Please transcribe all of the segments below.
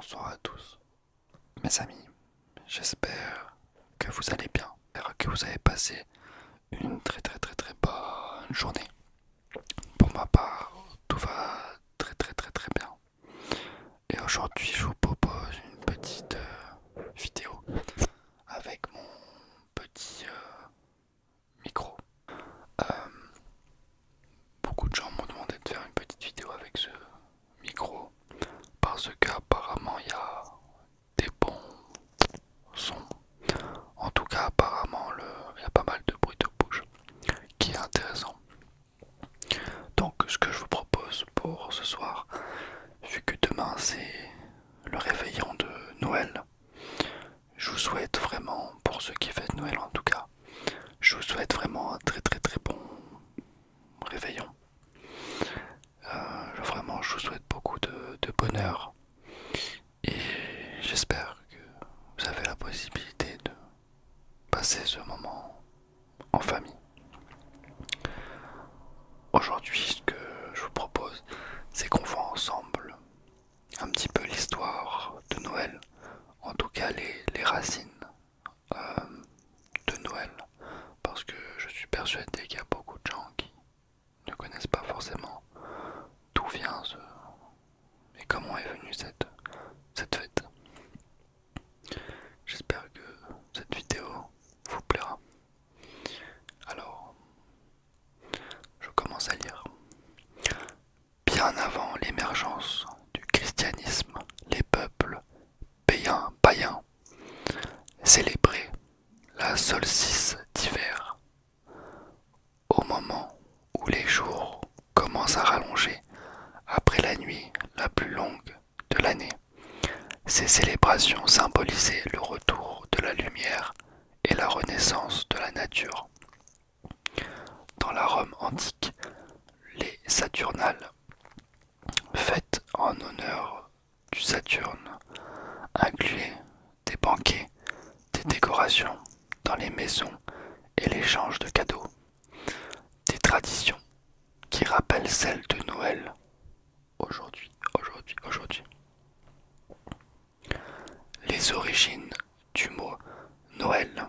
Bonsoir à tous, mes amis. J'espère que vous allez bien, que vous avez passé une très bonne journée. Pour ma part, tout va très bien. Et aujourd'hui, je vous propose une petite vidéo avec mon petit micro. Euh, Beaucoup de gens m'ont demandé de faire une petite vidéo avec ce micro parce qu'apparemment il y a des bons sons. En tout cas, apparemment, il y a pas mal de bruit de bouche qui est intéressant. Donc, ce que je vous propose pour ce soir, vu que demain c'est le réveillon de Noël, je vous souhaite vraiment, pour ceux qui fêtent Noël en tout cas, je vous souhaite vraiment un très bon réveillon. Vraiment, je vous souhaite beaucoup de bonheur et j'espère que vous avez la possibilité de passer ce moment en famille. Aujourd'hui, ce que je vous propose, c'est qu'on voit ensemble un petit peu l'histoire de Noël, en tout cas les racines de Noël, parce que je suis persuadé qu'il y a beaucoup de gens qui ne connaissent pas forcément d'où vient ce et comment est venue cette fête. J'espère que cette vidéo vous plaira. Alors, je commence à lire. Bien avant l'émergence du christianisme, les peuples païens célébraient la solstice d'hiver. Au moment où les jours commencent à rallonger après la nuit la plus longue de l'année, ces célébrations symbolisaient le retour de la lumière et la renaissance de la nature. Dans la Rome antique, les Saturnales, fêtes en honneur du Saturne, incluaient des banquets, des décorations dans les maisons et l'échange de cadeaux. Des traditions qui rappellent celles de Noël aujourd'hui. Les origines du mot Noël.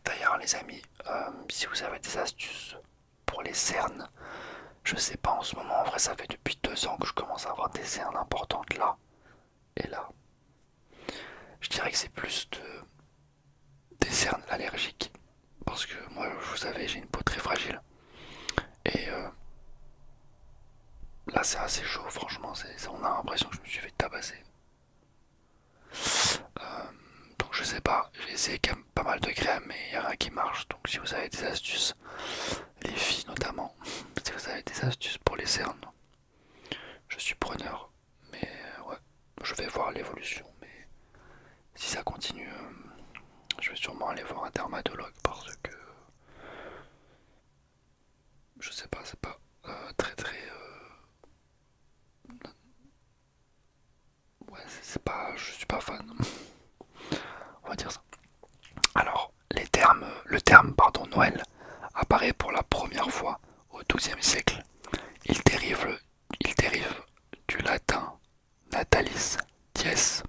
D'ailleurs les amis, si vous avez des astuces pour les cernes, je sais pas en ce moment, en vrai ça fait depuis 2 ans que je commence à avoir des cernes importantes là et là. Je dirais que c'est plus des cernes allergiques, parce que moi vous savez j'ai une peau très fragile et là c'est assez chaud franchement, on a l'impression que je me suis fait tabasser. Donc je sais pas, j'ai essayé quand même pas mal de crèmes mais il n'y a rien qui marche. Donc si vous avez des astuces, les filles notamment, si vous avez des astuces pour les cernes, je suis preneur. Mais ouais, je vais voir l'évolution. Mais si ça continue, je vais sûrement aller voir un dermatologue parce que je sais pas, c'est pas ouais, c'est pas, je suis pas fan. On va dire ça. Alors, le terme pardon, Noël apparaît pour la première fois au XIIe siècle. Il dérive, il dérive du latin natalis dies,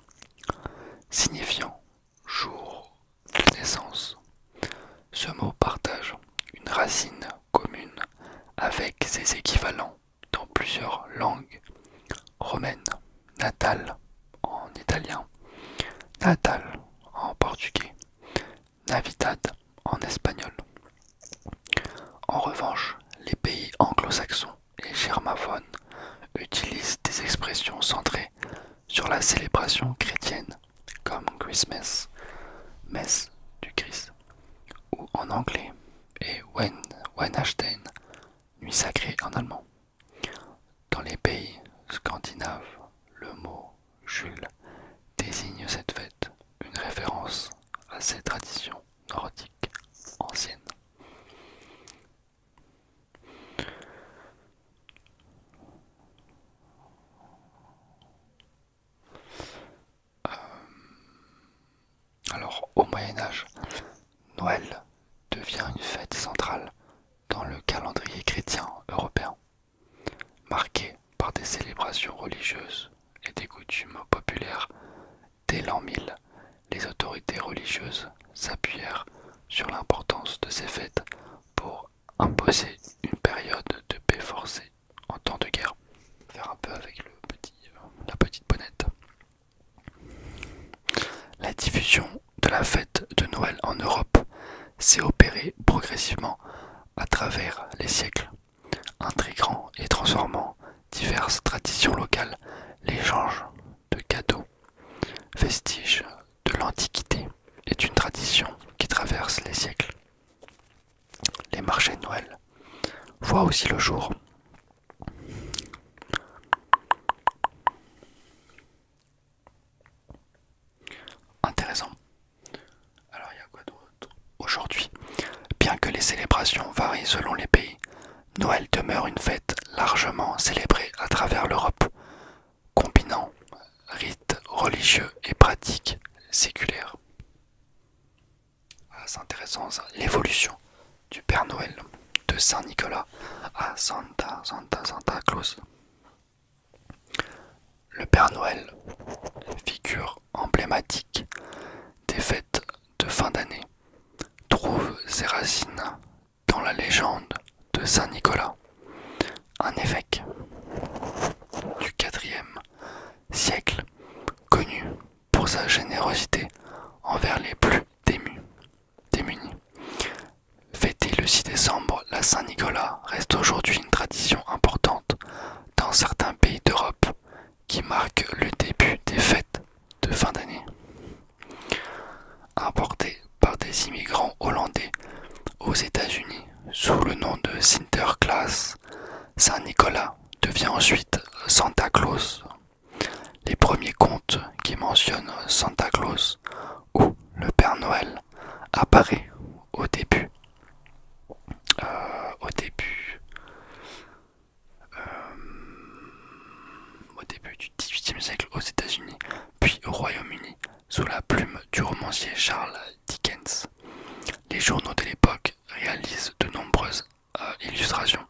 signifiant jour de naissance. Ce mot partage une racine commune avec ses équivalents dans plusieurs langues romaines. Natal en italien, natal en portugais, Navidad en espagnol. En revanche, les pays anglo-saxons et germanophones utilisent des expressions centrées sur la célébration chrétienne, comme Christmas, messe du Christ, ou en anglais, et Weihnachten, nuit sacrée en allemand. Dans les pays scandinaves, le mot Jul désigne cette fête, une référence à ces traditions nordiques anciennes. Alors, au Moyen Âge, Noël devient une fête centrale dans le calendrier chrétien européen, marquée par des célébrations religieuses et des coutumes populaires. Dès l'an 1000, les autorités religieuses s'appuyèrent sur l'importance de ces fêtes pour imposer une période de paix forcée en temps de guerre. Faire un peu avec la petite bonnette. La diffusion de la fête de Noël en Europe s'est opérée progressivement à travers les siècles, intégrant et transformant diverses traditions locales, l'échange de cadeaux, vestiges de l'Antiquité, est une tradition qui traverse les siècles. Les marchés de Noël voient aussi le jour. Intéressant. Alors il y a quoi d'autre aujourd'hui? Bien que les célébrations varient selon les pays, Noël demeure une fête largement célébrée à travers l'Europe, combinant rites religieux et pratiques séculaires. Ah, c'est intéressant ça, l'évolution du Père Noël, de Saint Nicolas à Santa Claus. Le Père Noël, figure emblématique des fêtes de fin d'année, trouve ses racines dans la légende de Saint Nicolas, un évêque du IVe siècle, connu pour sa générosité envers les plus démunis. Fêter le 6 décembre la Saint-Nicolas reste aujourd'hui une tradition importante dans certains pays d'Europe qui marque le début des fêtes de fin d'année. Importé par des immigrants hollandais aux États-Unis sous le nom de Sinterklaas, Saint-Nicolas devient ensuite Santa Claus. Les premiers contes qui mentionnent Santa Claus ou le Père Noël apparaît au début du XVIIIe siècle aux États-Unis, puis au Royaume-Uni, sous la plume du romancier Charles Dickens. Les journaux de l'époque réalisent de nombreuses illustrations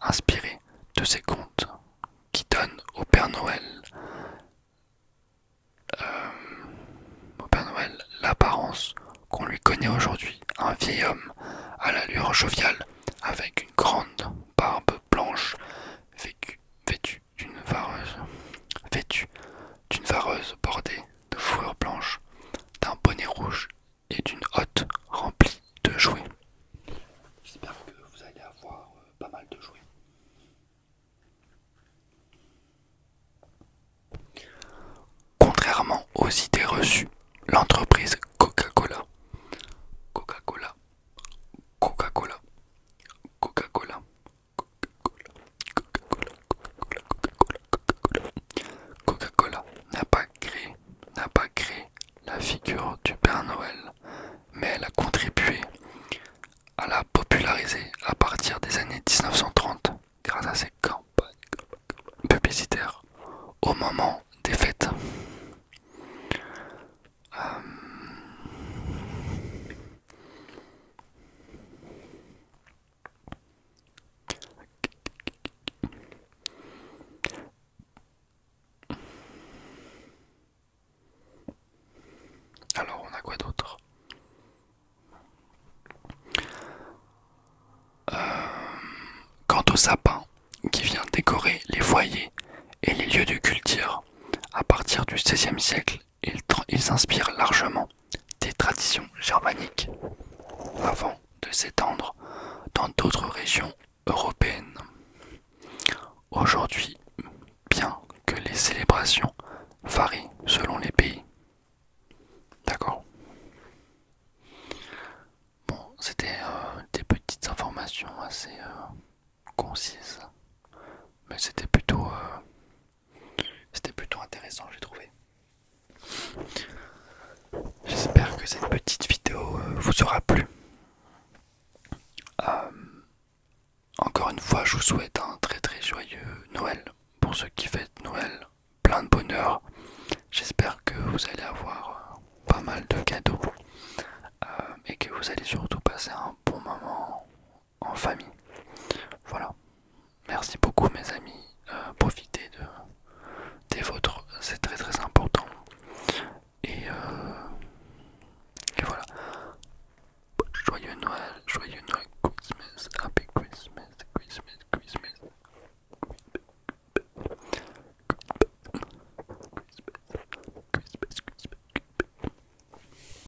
inspirées de ces contes qui donnent au Père Noël l'apparence qu'on lui connaît aujourd'hui, un vieil homme à l'allure joviale avec une grande barbe blanche vêtu d'une vareuse bordée de fourrure blanche, d'un bonnet rouge et d'une hotte remplie de jouets. J'espère que vous allez avoir pas mal de jouets. Contrairement aux idées reçues, l'entreprise Coca-Cola, n'a pas créé la figure du Père Noël, mais elle a contribué à la populariser à partir des années 1930 grâce à ses campagnes publicitaires au moment des fêtes. Alors on a quoi d'autre? Quant au sapin qui vient décorer les foyers et les lieux de culture, à partir du XVIe siècle, il s'inspire largement des traditions germaniques avant de s'étendre dans d'autres régions européennes. Aujourd'hui, bien que les célébrations varient selon les pays. D'accord. Bon, c'était des petites informations assez concises, mais c'était plutôt intéressant, j'ai trouvé. J'espère que cette petite vidéo vous aura plu. Encore une fois, je vous souhaite un très très joyeux Noël pour ceux qui fêtent Noël